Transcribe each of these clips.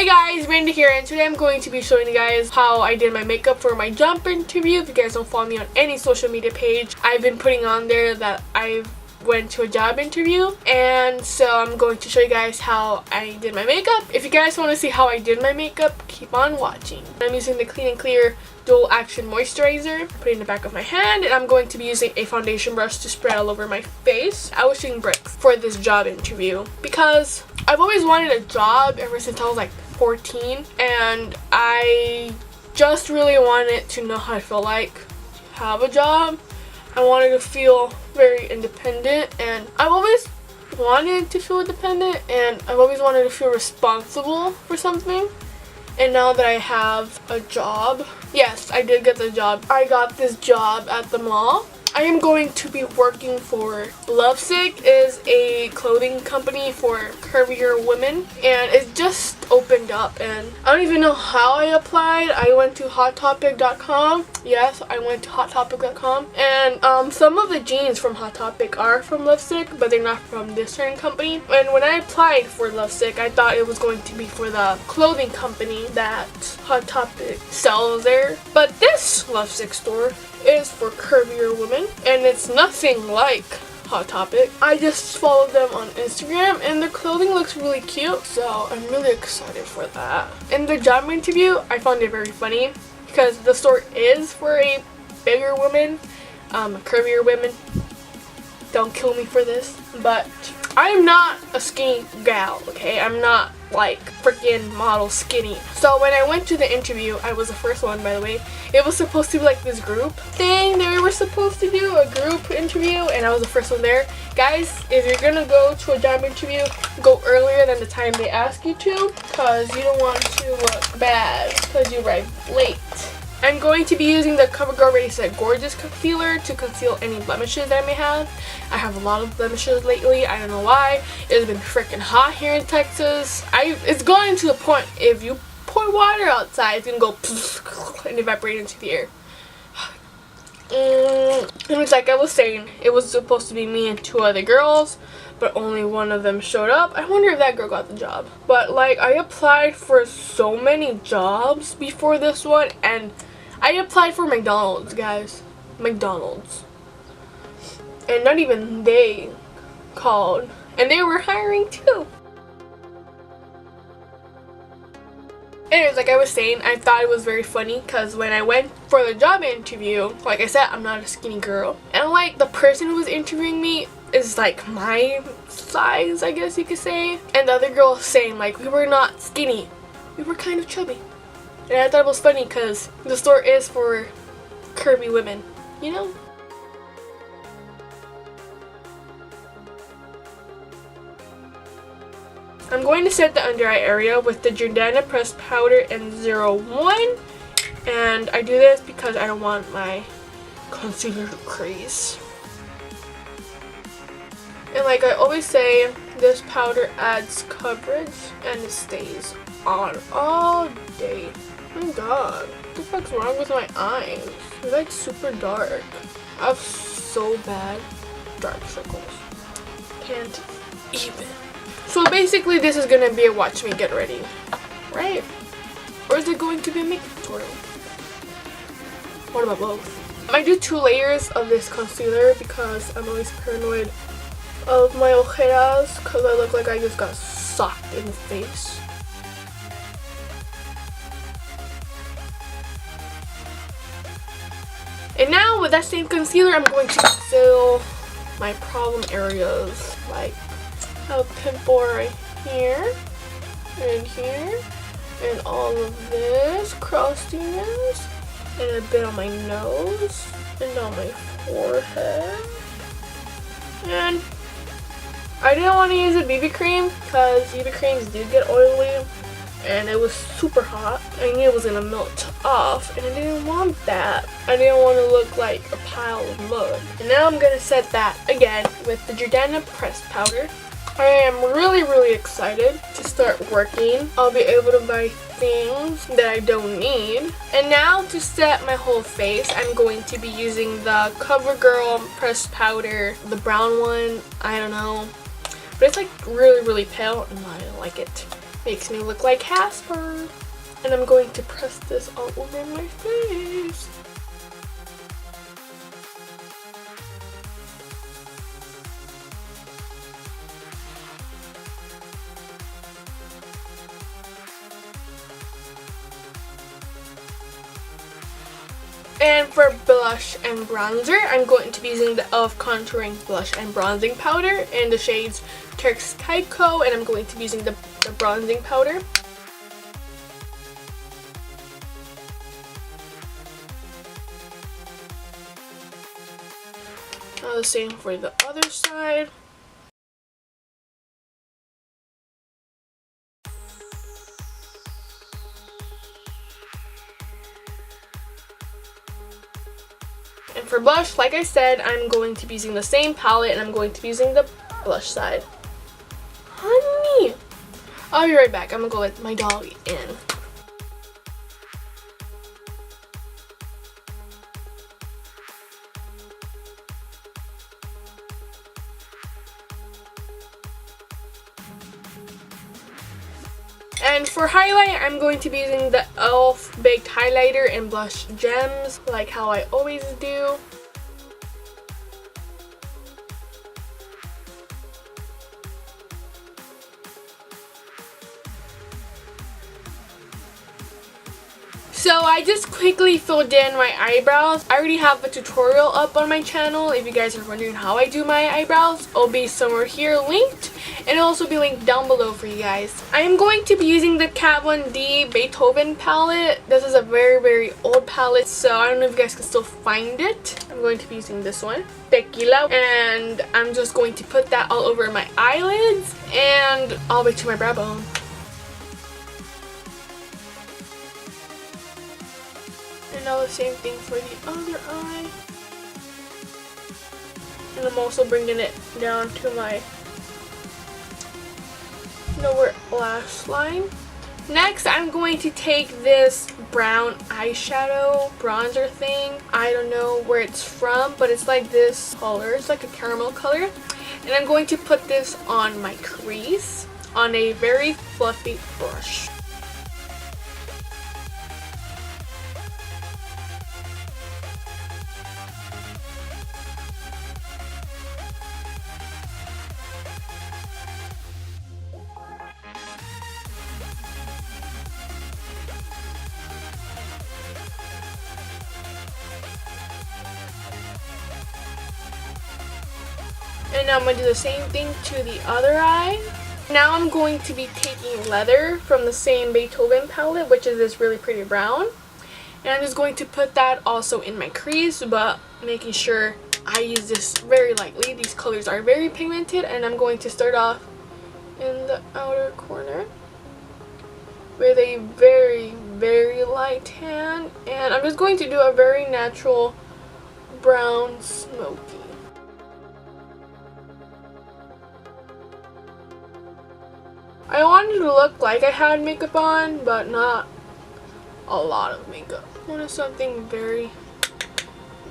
Hey guys, Brenda here, and today I'm going to be showing you guys how I did my makeup for my job interview. If you guys don't follow me on any social media page, I've been putting on there that I went to a job interview, and so I'm going to show you guys how I did my makeup. If you guys want to see how I did my makeup, keep on watching. I'm using the Clean and Clear Dual Action Moisturizer, put it in the back of my hand, and I'm going to be using a foundation brush to spread all over my face. I was shooting bricks for this job interview because I've always wanted a job ever since I was like 14, and I just really wanted to know how I feel like to have a job. I wanted to feel very independent, and I've always wanted to feel independent, and I've always wanted to feel responsible for something. And now that I have a job, yes, I did get the job. I got this job at the mall. I am going to be working for Lovesick. Is a clothing company for curvier women, and it just opened up, and I don't even know how I applied. I went to hottopic.com. Yes, I went to hottopic.com, and some of the jeans from Hot Topic are from Lovesick, but they're not from this certain company. And when I applied for Lovesick, I thought it was going to be for the clothing company that Hot Topic sells there, but this Lovesick store is for curvier women, and it's nothing like Hot Topic. I just followed them on Instagram, and their clothing looks really cute, so I'm really excited for that. In the job interview, I found it very funny because the store is for a bigger woman, curvier women. Don't kill me for this, but I am not a skinny gal, okay? I'm not like freaking model skinny. So when I went to the interview, I was the first one, by the way. It was supposed to be like this group thing that we were supposed to do, a group interview, and I was the first one there. Guys, if you're gonna go to a job interview, go earlier than the time they ask you to, because you don't want to look bad because you arrived late. I'm going to be using the CoverGirl Ready Set Gorgeous Concealer to conceal any blemishes that I may have. I have a lot of blemishes lately. I don't know why. It's been freaking hot here in Texas. It's going to the point, if you pour water outside, it's going to go and evaporate into the air. And it's like I was saying, it was supposed to be me and two other girls, but only one of them showed up. I wonder if that girl got the job. But like, I applied for so many jobs before this one, and I applied for McDonald's, guys. McDonald's. And not even they called. And they were hiring too. Anyways, like I was saying, I thought it was very funny because when I went for the job interview, like I said, I'm not a skinny girl. And like, the person who was interviewing me is like my size, I guess you could say. And the other girl was saying like, we were not skinny. We were kind of chubby. And I thought it was funny because the store is for curvy women, you know? I'm going to set the under eye area with the Jordana Pressed Powder in 01. And I do this because I don't want my concealer to crease. And like I always say, this powder adds coverage and it stays on all day. Oh my god, what the fuck's wrong with my eyes? They're like super dark. I have so bad dark circles. Can't even. So basically this is gonna be a watch me get ready, right? Or is it going to be a makeup tutorial? What about both? I do 2 layers of this concealer because I'm always paranoid of my ojeras because I look like I just got socked in the face. And now with that same concealer, I'm going to conceal my problem areas. Like a pimple right here, and here, and all of this crustiness, and a bit on my nose, and on my forehead. And I didn't want to use a BB cream because BB creams do get oily, and it was super hot. I knew it was gonna melt off, and I didn't want that. I didn't want to look like a pile of mud. And now I'm gonna set that again with the Jordana Pressed Powder. I am really excited to start working. I'll be able to buy things that I don't need. And now to set my whole face, I'm going to be using the CoverGirl Pressed Powder, the brown one. I don't know, but it's like really pale and I don't like it. Makes me look like Casper. And I'm going to press this all over my face. And for blush and bronzer, I'm going to be using the e.l.f. Contouring Blush and Bronzing Powder in the shades Turks Kaiko, and I'm going to be using the bronzing powder. Now the same for the other side. And for blush, like I said, I'm going to be using the same palette, and I'm going to be using the blush side. Honey! I'll be right back. I'm gonna go let my dog in. And for highlight, I'm going to be using the e.l.f. Baked Highlighter in Blush Gems, like how I always do. So I just quickly filled in my eyebrows. I already have a tutorial up on my channel. If you guys are wondering how I do my eyebrows, it'll be somewhere here linked, and it'll also be linked down below for you guys. I am going to be using the Kat Von D Beethoven palette. This is a very, very old palette, so I don't know if you guys can still find it. I'm going to be using this one, Tequila, and I'm just going to put that all over my eyelids and all the way to my brow bone. And now the same thing for the other eye. And I'm also bringing it down to my lower lash line. Next, I'm going to take this brown eyeshadow bronzer thing. I don't know where it's from, but it's like this color. It's like a caramel color. And I'm going to put this on my crease on a very fluffy brush. And now I'm going to do the same thing to the other eye. Now I'm going to be taking Leather from the same Beethoven palette, which is this really pretty brown. And I'm just going to put that also in my crease, but making sure I use this very lightly. These colors are very pigmented, and I'm going to start off in the outer corner with a very, very light tan. And I'm just going to do a very natural brown smoky. I wanted to look like I had makeup on, but not a lot of makeup. I wanted something very,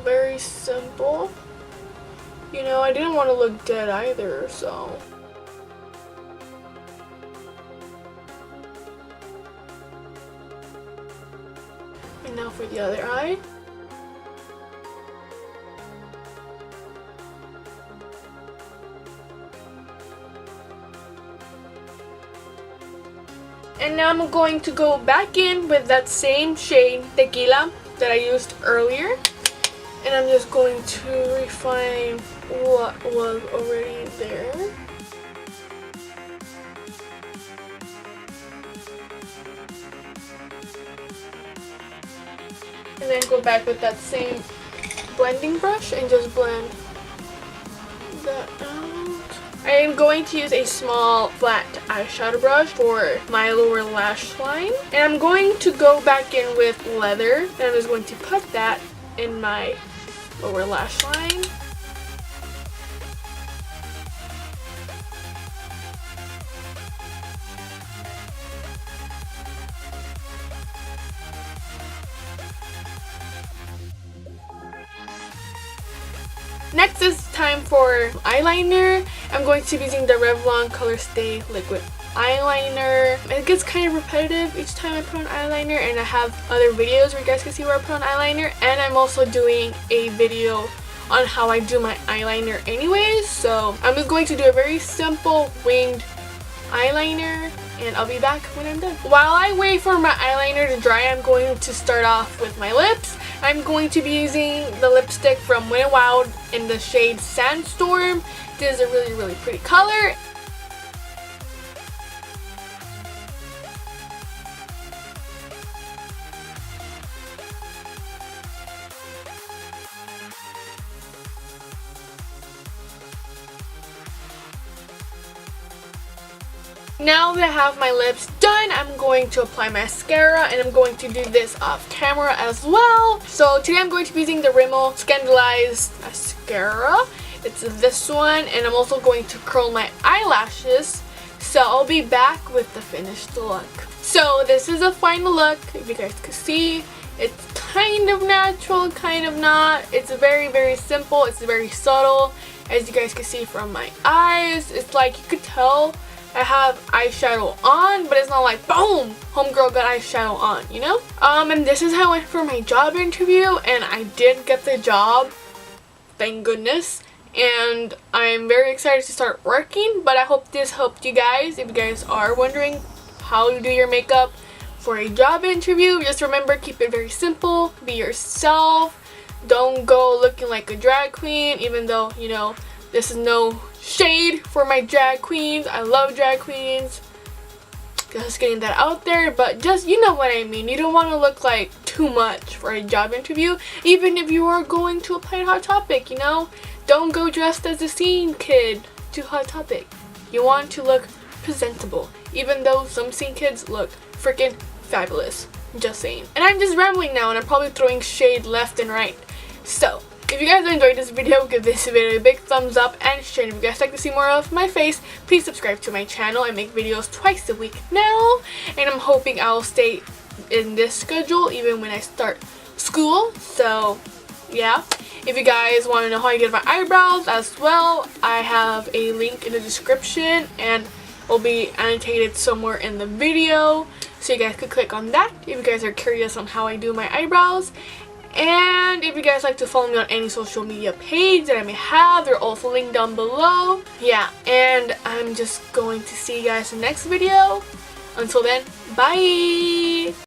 very simple. You know, I didn't want to look dead either, so. And now for the other eye. And now I'm going to go back in with that same shade, Tequila, that I used earlier. And I'm just going to refine what was already there. And then go back with that same blending brush and just blend that out. I am going to use a small flat eyeshadow brush for my lower lash line. And I'm going to go back in with Leather. And I'm just going to put that in my lower lash line. Next is time for eyeliner. I'm going to be using the Revlon Color Stay Liquid eyeliner. It gets kind of repetitive each time I put on eyeliner, and I have other videos where you guys can see where I put on eyeliner, and I'm also doing a video on how I do my eyeliner anyways. So I'm just going to do a very simple winged eyeliner, and I'll be back when I'm done. While I wait for my eyeliner to dry, I'm going to start off with my lips. I'm going to be using the lipstick from Wet n Wild in the shade Sandstorm. This is a really pretty color. Now that I have my lips done, I'm going to apply mascara, and I'm going to do this off camera as well. So today I'm going to be using the Rimmel Scandalized Mascara. It's this one, and I'm also going to curl my eyelashes. So I'll be back with the finished look. So this is the final look. If you guys can see, it's kind of natural, kind of not. It's very simple. It's very subtle. As you guys can see from my eyes, it's like you could tell I have eyeshadow on, but it's not like boom, homegirl got eyeshadow on, you know? And this is how I went for my job interview, and I did get the job, thank goodness. And I'm very excited to start working, but I hope this helped you guys. If you guys are wondering how you do your makeup for a job interview, just remember, keep it very simple, be yourself. Don't go looking like a drag queen, even though, you know, this is no shade for my drag queens. I love drag queens. Just getting that out there, but just, you know what I mean. You don't want to look like too much for a job interview, even if you are going to apply to Hot Topic, you know. Don't go dressed as a scene kid to Hot Topic. You want to look presentable, even though some scene kids look freaking fabulous. Just saying. And I'm just rambling now, and I'm probably throwing shade left and right. So if you guys enjoyed this video, give this video a big thumbs up and share. And if you guys like to see more of my face, please subscribe to my channel. I make videos twice a week now, and I'm hoping I'll stay in this schedule even when I start school. So yeah, if you guys want to know how I did my eyebrows as well, I have a link in the description, and will be annotated somewhere in the video, so you guys could click on that if you guys are curious on how I do my eyebrows. And if you guys like to follow me on any social media page that I may have, they're also linked down below. Yeah, and I'm just going to see you guys in the next video. Until then, bye!